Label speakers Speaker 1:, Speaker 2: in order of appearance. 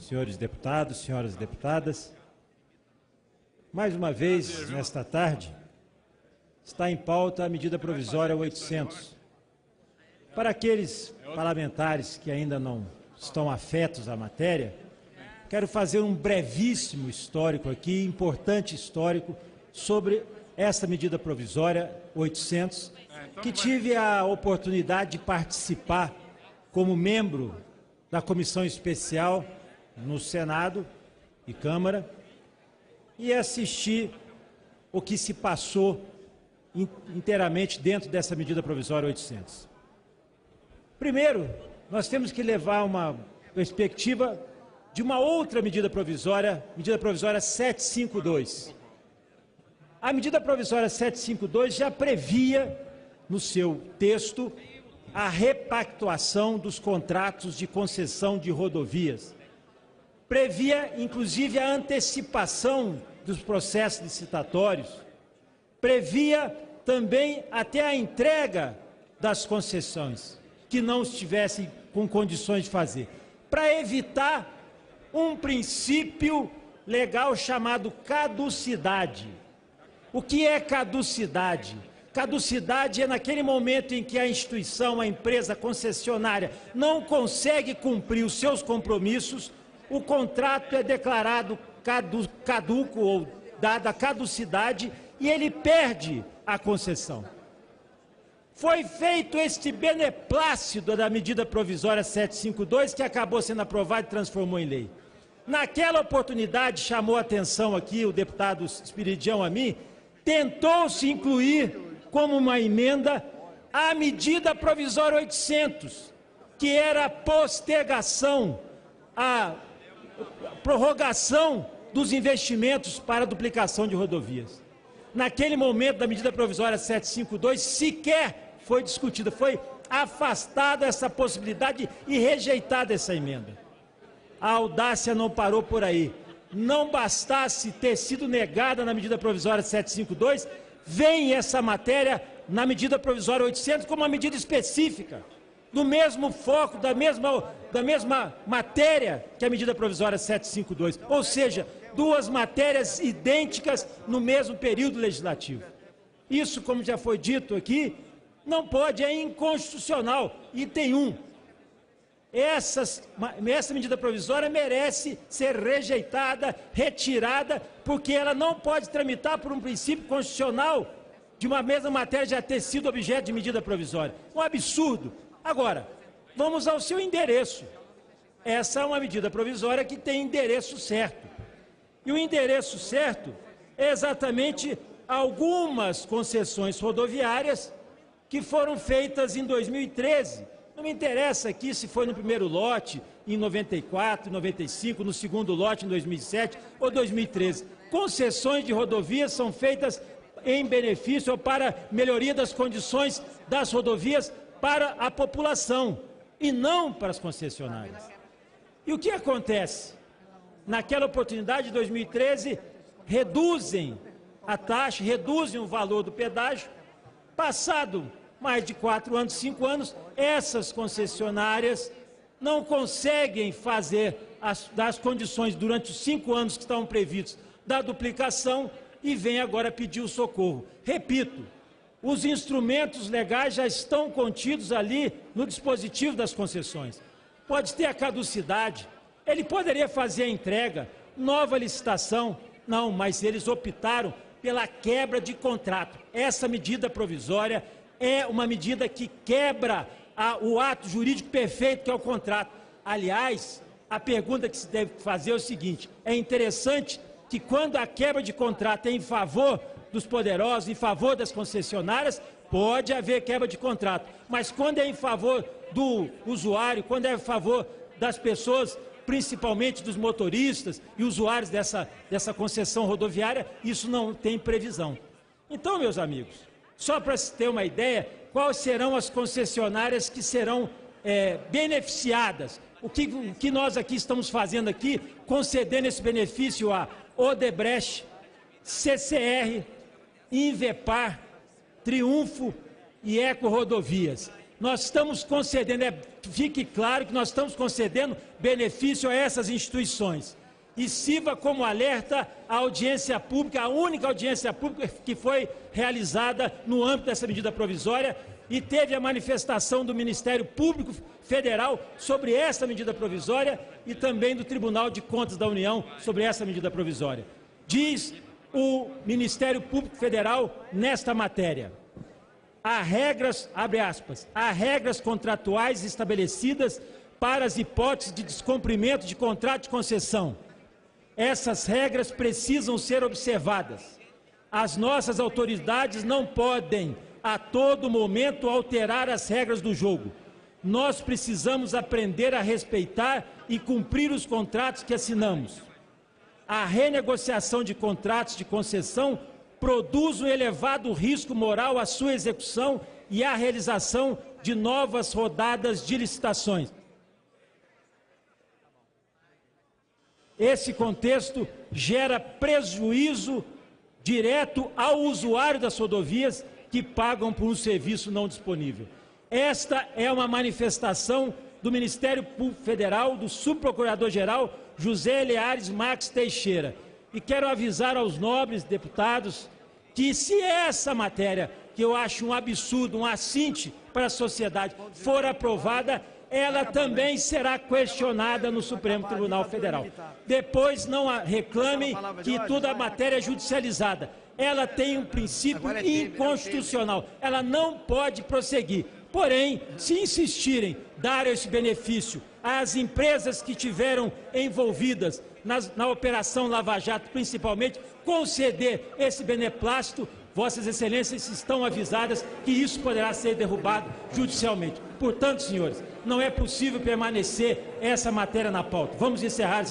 Speaker 1: senhores deputados, senhoras deputadas, mais uma vez, nesta tarde, está em pauta a medida provisória 800. Para aqueles parlamentares que ainda não estão afetos à matéria, quero fazer um brevíssimo histórico aqui, importante histórico, sobre essa medida provisória 800, que tive a oportunidade de participar como membro da comissão especial no Senado e Câmara e assistir o que se passou inteiramente dentro dessa medida provisória 800. Primeiro, nós temos que levar uma perspectiva de uma outra medida provisória 752. A medida provisória 752 já previa, no seu texto, a repactuação dos contratos de concessão de rodovias. Previa, inclusive, a antecipação dos processos licitatórios. Previa também até a entrega das concessões, que não estivessem com condições de fazer, para evitar um princípio legal chamado caducidade. O que é caducidade? Caducidade é naquele momento em que a instituição, a empresa concessionária, não consegue cumprir os seus compromissos, o contrato é declarado caduco ou dada caducidade e ele perde a concessão. Foi feito este beneplácito da medida provisória 752, que acabou sendo aprovada e transformou em lei. Naquela oportunidade, chamou a atenção aqui o deputado Espiridião a mim, tentou-se incluir como uma emenda a medida provisória 800, que era a postergação, a prorrogação dos investimentos para a duplicação de rodovias. Naquele momento da medida provisória 752, sequer foi discutida, foi afastada essa possibilidade e rejeitada essa emenda. A audácia não parou por aí. Não bastasse ter sido negada na medida provisória 752, vem essa matéria na medida provisória 800 como uma medida específica, do mesmo foco, da mesma matéria que a medida provisória 752, ou seja, duas matérias idênticas no mesmo período legislativo. Isso, como já foi dito aqui, não pode, é inconstitucional. Item 1. Essa medida provisória merece ser rejeitada, retirada, porque ela não pode tramitar por um princípio constitucional de uma mesma matéria já ter sido objeto de medida provisória. Um absurdo. Agora, vamos ao seu endereço. Essa é uma medida provisória que tem endereço certo. E o endereço certo é exatamente algumas concessões rodoviárias que foram feitas em 2013. Não me interessa aqui se foi no primeiro lote, em 94, 95, no segundo lote, em 2007 ou 2013. Concessões de rodovias são feitas em benefício ou para melhoria das condições das rodovias para a população e não para as concessionárias. E o que acontece? Naquela oportunidade de 2013, reduzem a taxa, reduzem o valor do pedágio. Passado mais de 4 anos, 5 anos, essas concessionárias não conseguem fazer das condições durante os 5 anos que estavam previstos da duplicação e vem agora pedir o socorro. Repito, os instrumentos legais já estão contidos ali no dispositivo das concessões. Pode ter a caducidade, ele poderia fazer a entrega, nova licitação, não, mas eles optaram pela quebra de contrato. Essa medida provisória é uma medida que quebra o ato jurídico perfeito que é o contrato. Aliás, a pergunta que se deve fazer é o seguinte: é interessante que quando a quebra de contrato é em favor dos poderosos, em favor das concessionárias, pode haver quebra de contrato. Mas quando é em favor do usuário, quando é em favor das pessoas, principalmente dos motoristas e usuários dessa concessão rodoviária, isso não tem previsão. Então, meus amigos, só para se ter uma ideia, quais serão as concessionárias que serão beneficiadas? O que nós aqui estamos fazendo aqui, concedendo esse benefício a Odebrecht, CCR, Invepar, Triunfo e Eco Rodovias. Nós estamos concedendo, fique claro que nós estamos concedendo benefício a essas instituições. E sirva como alerta a audiência pública, a única audiência pública que foi realizada no âmbito dessa medida provisória, e teve a manifestação do Ministério Público Federal sobre essa medida provisória e também do Tribunal de Contas da União sobre essa medida provisória. Diz o Ministério Público Federal nesta matéria: há regras, abre aspas, há regras contratuais estabelecidas para as hipóteses de descumprimento de contrato de concessão. Essas regras precisam ser observadas. As nossas autoridades não podem, a todo momento, alterar as regras do jogo. Nós precisamos aprender a respeitar e cumprir os contratos que assinamos. A renegociação de contratos de concessão produz um elevado risco moral à sua execução e à realização de novas rodadas de licitações. Esse contexto gera prejuízo direto ao usuário das rodovias que pagam por um serviço não disponível. Esta é uma manifestação do Ministério Público Federal, do Subprocurador-Geral José Eliares Marques Teixeira. E quero avisar aos nobres deputados que, se essa matéria, que eu acho um absurdo, um assinte para a sociedade, for aprovada, ela também será questionada no Supremo Tribunal Federal. Depois não reclamem que toda a matéria é judicializada. Ela tem um princípio inconstitucional. Ela não pode prosseguir. Porém, se insistirem dar esse benefício às empresas que tiveram envolvidas na Operação Lava Jato, principalmente, conceder esse beneplácito, Vossas Excelências estão avisadas que isso poderá ser derrubado judicialmente. Portanto, senhores, não é possível permanecer essa matéria na pauta. Vamos encerrar